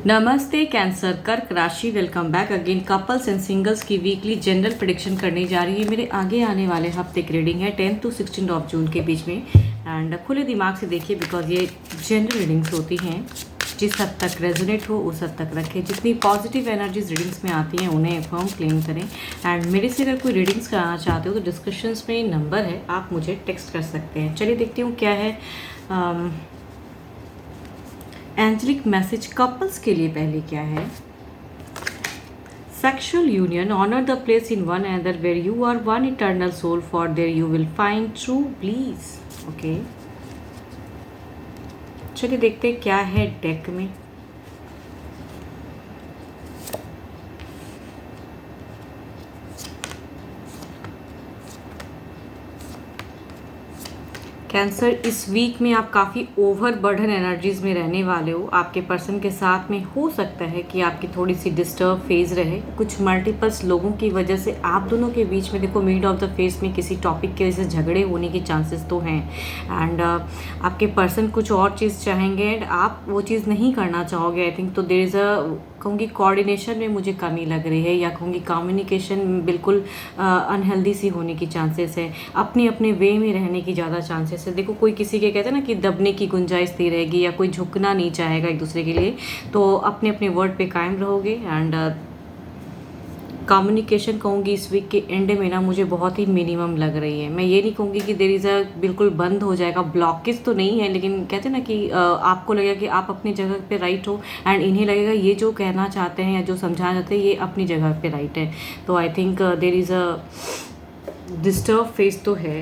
नमस्ते कैंसर कर्क राशि, welcome back again. Couples and singles की वीकली जनरल प्रेडिक्शन करने जा रही है। मेरे आगे आने वाले हफ्ते की रीडिंग है 10 to 16 ऑफ जून के बीच में। एंड खुले दिमाग से देखिए बिकॉज ये जनरल रीडिंग्स होती हैं। जिस हद तक रेजोनेट हो उस हद तक रखें। जितनी पॉजिटिव एनर्जीज रीडिंग्स में आती हैं उन्हें फर्म क्लेम करें। एंड मेरे से अगर कोई रीडिंग्स कराना चाहते हो तो डिस्क्रिप्शंस में नंबर है, आप मुझे टेक्स्ट कर सकते हैं। चलिए देखती हूँ क्या है एंजेलिक मैसेज कपल्स के लिए। पहले क्या है? Sexual union, honour the place in one another where you are one eternal soul, for there you will find true bliss. Okay, चलिए देखते हैं क्या है डेक में। कैंसर, इस वीक में आप काफ़ी ओवर बर्डन एनर्जीज में रहने वाले हो। आपके पर्सन के साथ में हो सकता है कि आपकी थोड़ी सी डिस्टर्ब फेज रहे। कुछ मल्टीपल्स लोगों की वजह से आप दोनों के बीच में देखो मिड ऑफ द फेज में किसी टॉपिक की वजह से झगड़े होने के चांसेस तो हैं। एंड आपके पर्सन कुछ और चीज़ चाहेंगे एंड आप वो चीज़ नहीं करना चाहोगे। आई थिंक तो देयर इज़ कहूँगी कोऑर्डिनेशन में मुझे कमी लग रही है, या कहूँगी कम्युनिकेशन बिल्कुल अनहेल्दी सी होने की चांसेस है। अपने अपने वे में रहने की ज़्यादा चांसेस है। देखो कोई किसी के कहते हैं ना कि दबने की गुंजाइश दी रहेगी, या कोई झुकना नहीं चाहेगा एक दूसरे के लिए, तो अपने अपने वर्ड पे कायम रहोगे। एंड कम्युनिकेशन कहूँगी इस वीक के एंड में ना मुझे बहुत ही मिनिमम लग रही है। मैं ये नहीं कहूँगी कि देयर इज़ अ बिल्कुल बंद हो जाएगा, ब्लॉकेज तो नहीं है, लेकिन कहते हैं ना कि आपको लगेगा कि आप अपनी जगह पे राइट हो एंड इन्हें लगेगा ये जो कहना चाहते हैं या जो समझाना चाहते हैं ये अपनी जगह पे राइट है। तो I think there is a disturb phase तो है।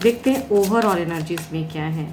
देखते हैं ओवरऑल एनर्जीज में क्या है।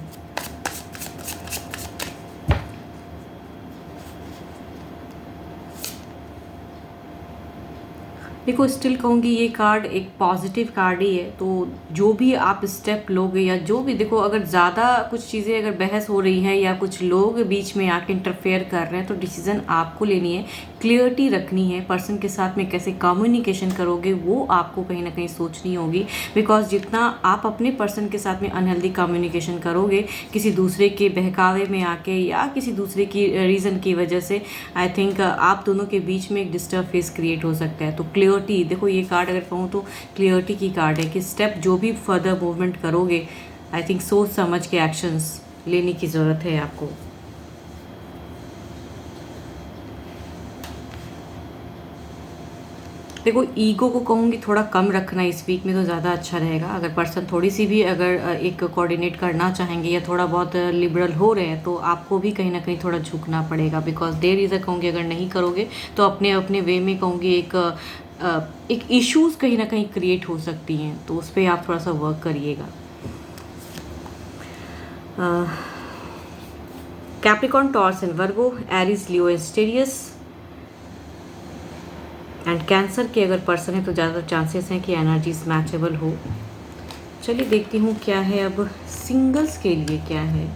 देखो स्टिल कहूँगी ये कार्ड एक पॉजिटिव कार्ड ही है। तो जो भी आप स्टेप लोगे या जो भी, देखो अगर ज़्यादा कुछ चीज़ें अगर बहस हो रही है या कुछ लोग बीच में आके इंटरफेयर कर रहे हैं तो डिसीजन आपको लेनी है, क्लियरिटी रखनी है। पर्सन के साथ में कैसे कम्युनिकेशन करोगे वो आपको कहीं ना कहीं सोचनी होगी। बिकॉज जितना आप अपने पर्सन के साथ में अनहेल्दी कम्युनिकेशन करोगे किसी दूसरे के बहकावे में आके या किसी दूसरे की रीज़न की वजह से, आई थिंक आप दोनों के बीच में एक डिस्टर्ब फेस क्रिएट हो सकता है। तो क्लियरिटी, देखो ये कार्ड अगर कहूँ तो क्लियरिटी की कार्ड है कि स्टेप जो भी फर्दर मूवमेंट करोगे आई थिंक सोच समझ के एक्शंस लेने की ज़रूरत है आपको। देखो ईगो को कहूँगी थोड़ा कम रखना इस वीक में तो ज़्यादा अच्छा रहेगा। अगर पर्सन थोड़ी सी भी अगर एक कोऑर्डिनेट करना चाहेंगे या थोड़ा बहुत लिबरल हो रहे हैं तो आपको भी कहीं ना कहीं थोड़ा झुकना पड़ेगा। बिकॉज देयर इज़ अ कहूँगी अगर नहीं करोगे तो अपने अपने वे में कहूँगी एक इश्यूज़ कहीं ना कहीं क्रिएट हो सकती हैं, तो उस पर आप थोड़ा सा वर्क करिएगा। Capricorn, Taurus and Virgo, Aries, Leo and Sagittarius and Cancer के अगर पर्सन है तो ज़्यादा चांसेस हैं कि एनर्जीज मैचेबल हो। चलिए देखती हूँ क्या है अब सिंगल्स के लिए क्या है।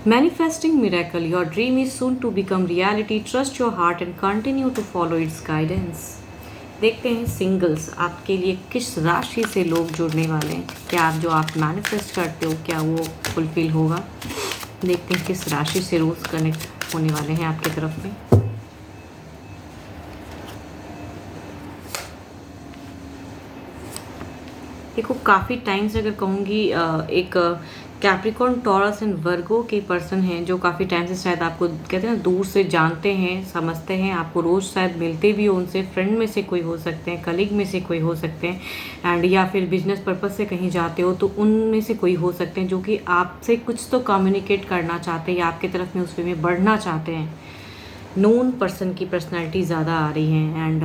Manifesting miracle, your dream is soon to become reality. Trust your heart and continue to follow its guidance. देखते हैं सिंगल्स आपके लिए किस राशि से लोग जुड़ने वाले हैं। क्या आप जो आप मैनिफेस्ट करते हो क्या वो फुलफिल होगा? देखते हैं किस राशि से रोज कनेक्ट होने वाले हैं आपकी तरफ में। देखो काफ़ी टाइम से अगर कहूँगी एक कैप्रिकॉर्न, टॉरस एंड वर्गो के पर्सन हैं जो काफ़ी टाइम से शायद आपको कहते हैं ना दूर से जानते हैं, समझते हैं, आपको रोज़ शायद मिलते भी हो उनसे। फ्रेंड में से कोई हो सकते हैं, कलीग में से कोई हो सकते हैं, एंड या फिर बिजनेस पर्पज़ से कहीं जाते हो तो उनमें से कोई हो सकते हैं जो कि आपसे कुछ तो कम्युनिकेट करना चाहते हैं या आपकी तरफ में उस वे में बढ़ना चाहते हैं। नोन पर्सन की पर्सनैलिटी ज़्यादा आ रही हैं एंड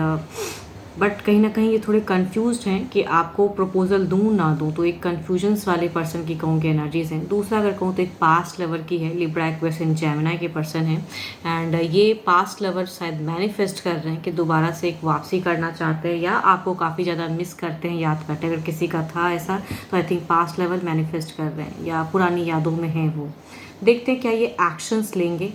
बट कहीं ना कहीं ये थोड़े कंफ्यूज्ड हैं कि आपको प्रपोजल दूँ ना दूँ, तो एक कन्फ्यूजन्स वाले पर्सन की कहूँगी एनर्जीज हैं। दूसरा अगर कहूँ तो एक पास्ट लवर की है, लिब्रा, एक्वेरियस एंड जेमिनी के पर्सन हैं एंड ये पास्ट लवर शायद मैनिफेस्ट कर रहे हैं कि दोबारा से एक वापसी करना चाहते हैं या आपको काफ़ी ज़्यादा मिस करते हैं, याद करते हैं। अगर किसी का था ऐसा तो I think past lover manifest कर रहे हैं या पुरानी यादों में हैं वो। देखते हैं क्या ये एक्शंस लेंगे।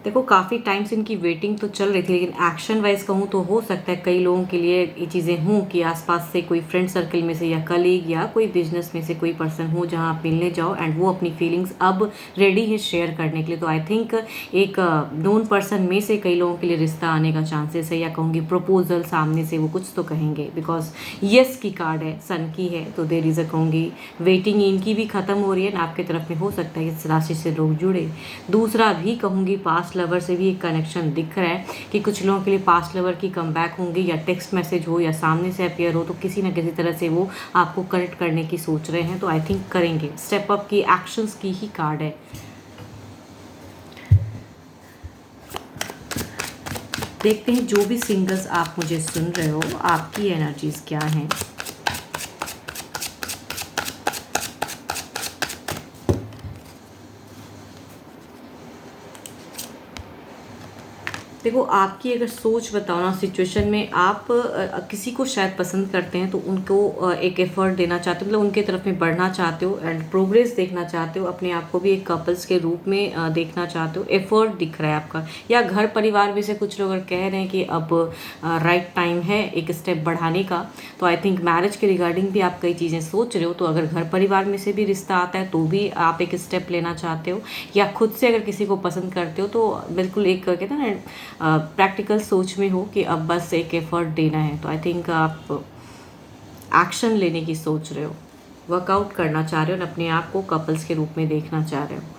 देखो काफ़ी टाइम से इनकी वेटिंग तो चल रही थी, लेकिन एक्शन वाइज कहूँ तो हो सकता है कई लोगों के लिए ये चीज़ें हों कि आसपास से कोई फ्रेंड सर्कल में से या कलीग या कोई बिजनेस में से कोई पर्सन हो जहाँ आप मिलने जाओ एंड वो अपनी फीलिंग्स अब रेडी है शेयर करने के लिए। तो आई थिंक एक नोन पर्सन में से कई लोगों के लिए रिश्ता आने का चांसेस है, या कहूँगी प्रपोजल सामने से वो कुछ तो कहेंगे, बिकॉज यस की कार्ड है, सन की है, तो देर इज़ अ कहूँगी वेटिंग इनकी भी ख़त्म हो रही है ना आपके तरफ में। हो सकता है इस राशि से लोग जुड़े। दूसरा भी कहूँगी पास्ट लवर से भी एक कनेक्शन दिख रहा है कि कुछ लोगों के लिए पास्ट लवर की कमबैक होंगी, या टेक्स्ट मैसेज हो या सामने से अपियर हो, तो किसी न किसी तरह से वो आपको कनेक्ट करने की सोच रहे हैं। तो आई थिंक करेंगे, स्टेप अप की एक्शंस की ही कार्ड है। देखते हैं जो भी सिंगल्स आप मुझे सुन रहे हो, आपकी एनर्जीज क्या हैं। देखो आपकी अगर सोच बताओ ना, सिचुएशन में आप किसी को शायद पसंद करते हैं, तो उनको एक एफर्ट देना चाहते हो, मतलब उनके तरफ में बढ़ना चाहते हो एंड प्रोग्रेस देखना चाहते हो, अपने आप को भी एक कपल्स के रूप में देखना चाहते हो। एफर्ट दिख रहा है आपका, या घर परिवार में से कुछ लोग अगर कह रहे हैं कि अब राइट टाइम है एक स्टेप बढ़ाने का, तो आई थिंक मैरिज के रिगार्डिंग भी आप कई चीज़ें सोच रहे हो। तो अगर घर परिवार में से भी रिश्ता आता है तो भी आप एक स्टेप लेना चाहते हो, या खुद से अगर किसी को पसंद करते हो तो बिल्कुल एक कहते हैं ना प्रैक्टिकल सोच में हो कि अब बस एक एफर्ट देना है। तो आई थिंक आप एक्शन लेने की सोच रहे हो, वर्कआउट करना चाह रहे हो और अपने आप को कपल्स के रूप में देखना चाह रहे हो।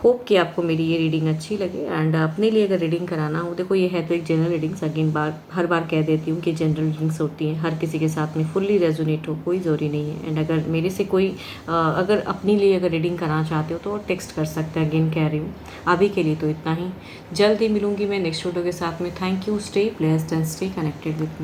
होप कि आपको मेरी ये रीडिंग अच्छी लगे एंड अपने लिए अगर रीडिंग कराना हो, देखो ये है तो एक जनरल रीडिंग्स, अगेन हर बार कह देती हूँ कि जनरल रीडिंग्स होती हैं, हर किसी के साथ में फुल्ली रेजोनेट हो कोई ज़रूरी नहीं है। एंड अगर मेरे से कोई अगर अपने लिए अगर रीडिंग कराना चाहते हो तो टेक्स्ट कर सकते हैं, अगेन कह रही हूँ। अभी के लिए तो इतना ही, जल्द ही मिलूंगी मैं नेक्स्ट वीडियो के साथ में। Thank you, stay blessed and stay connected with me.